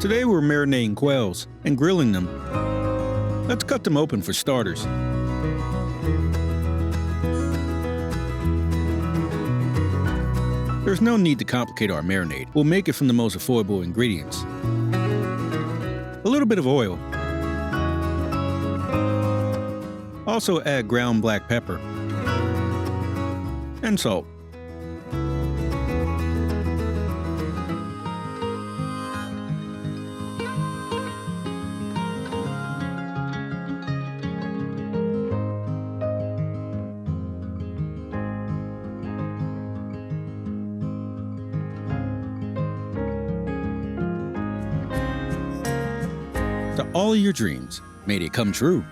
Today we're marinating quails and grilling them. Let's cut them open for starters. There's no need to complicate our marinade. We'll make it from the most affordable ingredients. A little bit of oil. Also add ground black pepper and salt. To all your dreams, may they come true.